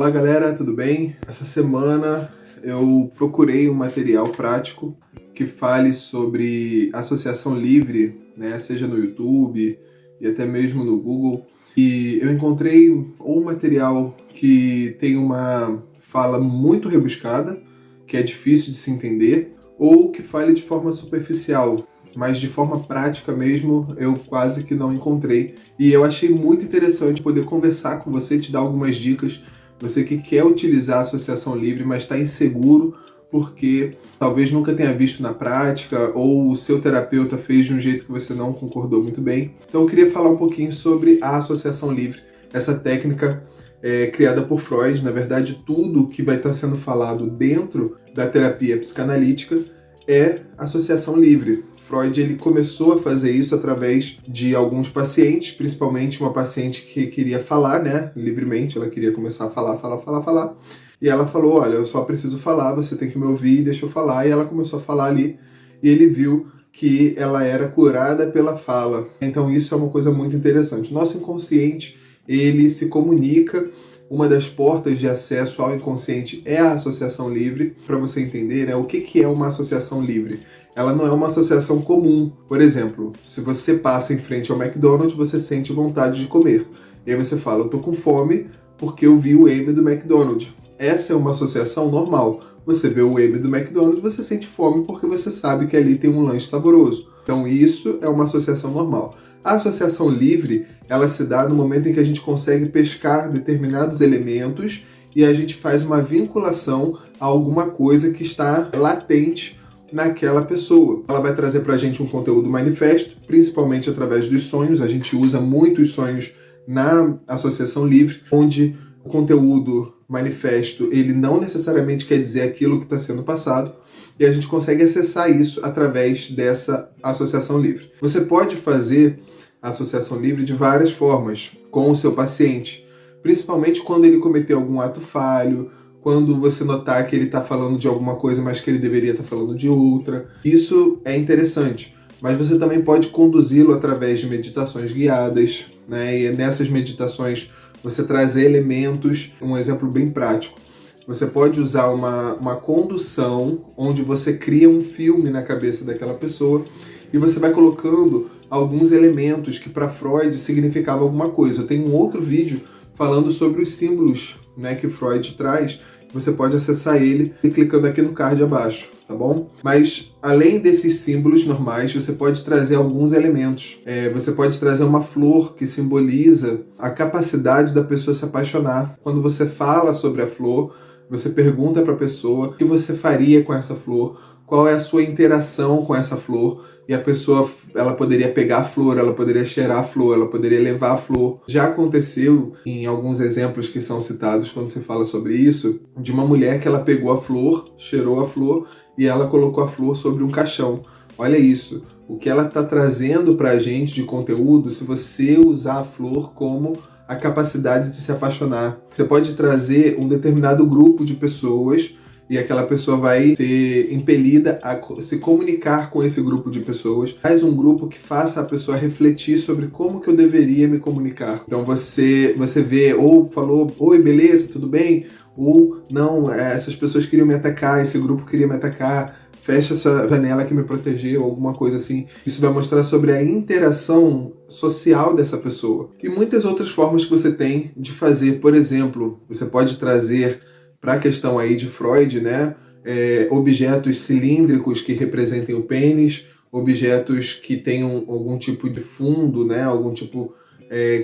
Olá galera, tudo bem? Essa semana eu procurei um material prático que fale sobre associação livre, né? Seja no YouTube e até mesmo no Google. E eu encontrei um material que tem uma fala muito rebuscada, que é difícil de se entender, ou que fale de forma superficial, mas de forma prática mesmo eu quase que não encontrei. E eu achei muito interessante poder conversar com você, te dar algumas dicas. Você que quer utilizar a associação livre, mas está inseguro porque talvez nunca tenha visto na prática ou o seu terapeuta fez de um jeito que você não concordou muito bem. Então eu queria falar um pouquinho sobre a associação livre, essa técnica criada por Freud. Na verdade, tudo que vai estar sendo falado dentro da terapia psicanalítica é associação livre. Freud ele começou a fazer isso através de alguns pacientes, principalmente uma paciente que queria falar, né, livremente, ela queria começar a falar. E ela falou, olha, eu só preciso falar, você tem que me ouvir, deixa eu falar. E ela começou a falar ali e ele viu que ela era curada pela fala. Então isso é uma coisa muito interessante. Nosso inconsciente, ele se comunica. Uma das portas de acesso ao inconsciente é a associação livre. Para você entender, né, o que é uma associação livre? Ela não é uma associação comum. Por exemplo, se você passa em frente ao McDonald's, você sente vontade de comer. E aí você fala, eu tô com fome porque eu vi o M do McDonald's. Essa é uma associação normal. Você vê o M do McDonald's, você sente fome porque você sabe que ali tem um lanche saboroso. Então isso é uma associação normal. A associação livre, ela se dá no momento em que a gente consegue pescar determinados elementos e a gente faz uma vinculação a alguma coisa que está latente naquela pessoa. Ela vai trazer pra gente um conteúdo manifesto, principalmente através dos sonhos. A gente usa muito os sonhos na associação livre, onde o conteúdo manifesto, ele não necessariamente quer dizer aquilo que está sendo passado, e a gente consegue acessar isso através dessa associação livre. Você pode fazer a associação livre de várias formas com o seu paciente, principalmente quando ele cometeu algum ato falho, quando você notar que ele está falando de alguma coisa, mas que ele deveria estar falando de outra. Isso é interessante, mas você também pode conduzi-lo através de meditações guiadas, né? E nessas meditações você trazer elementos, um exemplo bem prático. Você pode usar uma condução onde você cria um filme na cabeça daquela pessoa e você vai colocando alguns elementos que para Freud significavam alguma coisa. Eu tenho um outro vídeo falando sobre os símbolos, né, que Freud traz. Você pode acessar ele clicando aqui no card abaixo, tá bom? Mas além desses símbolos normais, você pode trazer alguns elementos. Você pode trazer uma flor que simboliza a capacidade da pessoa se apaixonar. Quando você fala sobre a flor, você pergunta para a pessoa o que você faria com essa flor, qual é a sua interação com essa flor, e a pessoa, ela poderia pegar a flor, ela poderia cheirar a flor, ela poderia levar a flor. Já aconteceu em alguns exemplos que são citados quando se fala sobre isso, de uma mulher que ela pegou a flor, cheirou a flor e ela colocou a flor sobre um caixão. Olha isso, o que ela está trazendo para a gente de conteúdo, se você usar a flor como a capacidade de se apaixonar. Você pode trazer um determinado grupo de pessoas e aquela pessoa vai ser impelida a se comunicar com esse grupo de pessoas. Faz um grupo que faça a pessoa refletir sobre como que eu deveria me comunicar. Então você vê, ou falou, oi, beleza, tudo bem? Ou não, essas pessoas queriam me atacar, esse grupo queria me atacar, fecha essa janela que me protegeu, alguma coisa assim. Isso vai mostrar sobre a interação social dessa pessoa. E muitas outras formas que você tem de fazer. Por exemplo, você pode trazer para a questão aí de Freud, né, objetos cilíndricos que representem o pênis, objetos que tenham algum tipo de fundo, né, algum tipo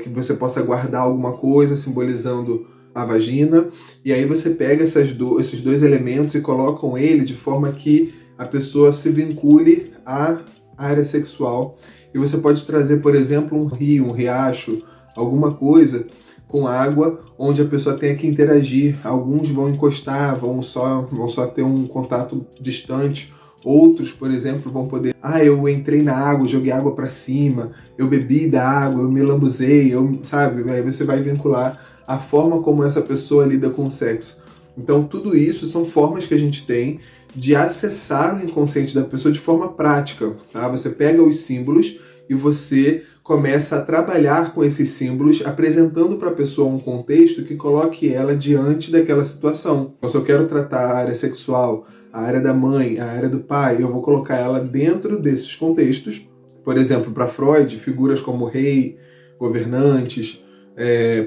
que você possa guardar alguma coisa simbolizando a vagina, e aí você pega esses dois elementos e colocam ele de forma que a pessoa se vincule à área sexual. E você pode trazer, por exemplo, um rio, um riacho, alguma coisa com água, onde a pessoa tenha que interagir. Alguns vão encostar, vão só ter um contato distante. Outros, por exemplo, vão poder... eu entrei na água, joguei água para cima, eu bebi da água, eu me lambuzei, sabe? Aí você vai vincular a forma como essa pessoa lida com o sexo. Então, tudo isso são formas que a gente tem de acessar o inconsciente da pessoa de forma prática, tá? Você pega os símbolos e você começa a trabalhar com esses símbolos, apresentando para a pessoa um contexto que coloque ela diante daquela situação. Então, se eu quero tratar a área sexual, a área da mãe, a área do pai, eu vou colocar ela dentro desses contextos. Por exemplo, para Freud, figuras como rei, governantes,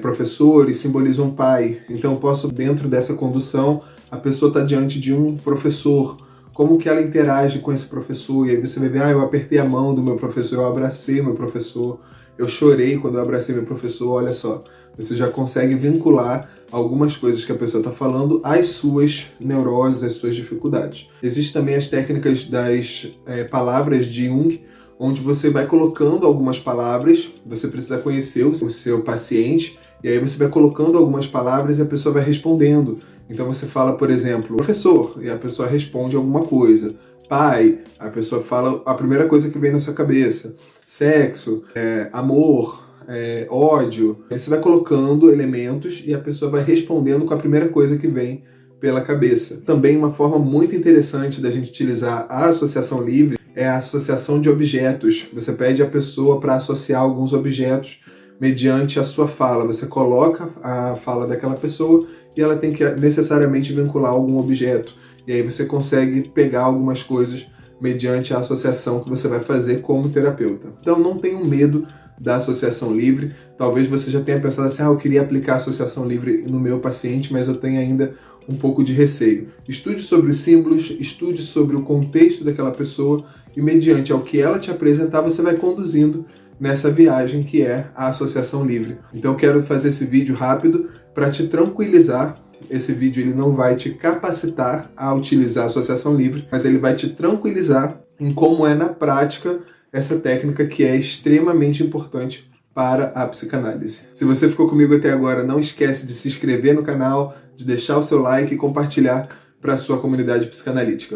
professores simbolizam pai. Então eu posso, dentro dessa condução, a pessoa está diante de um professor, como que ela interage com esse professor, e aí você vai ver, eu apertei a mão do meu professor, eu abracei meu professor, eu chorei quando eu abracei meu professor, olha só, você já consegue vincular algumas coisas que a pessoa está falando às suas neuroses, às suas dificuldades. Existem também as técnicas das palavras de Jung, onde você vai colocando algumas palavras, você precisa conhecer o seu paciente, e aí você vai colocando algumas palavras e a pessoa vai respondendo. Então você fala, por exemplo, professor, e a pessoa responde alguma coisa. Pai, a pessoa fala a primeira coisa que vem na sua cabeça. Sexo, amor, ódio. Aí você vai colocando elementos e a pessoa vai respondendo com a primeira coisa que vem pela cabeça. Também uma forma muito interessante da gente utilizar a associação livre é a associação de objetos. Você pede a pessoa para associar alguns objetos mediante a sua fala. Você coloca a fala daquela pessoa e ela tem que necessariamente vincular algum objeto. E aí você consegue pegar algumas coisas mediante a associação que você vai fazer como terapeuta. Então não tenham medo da associação livre. Talvez você já tenha pensado assim, eu queria aplicar a associação livre no meu paciente, mas eu tenho ainda um pouco de receio. Estude sobre os símbolos, estude sobre o contexto daquela pessoa e mediante ao que ela te apresentar, você vai conduzindo nessa viagem que é a associação livre. Então eu quero fazer esse vídeo rápido para te tranquilizar. Esse vídeo ele não vai te capacitar a utilizar a associação livre, mas ele vai te tranquilizar em como é na prática essa técnica que é extremamente importante para a psicanálise. Se você ficou comigo até agora, não esquece de se inscrever no canal, de deixar o seu like e compartilhar para a sua comunidade psicanalítica.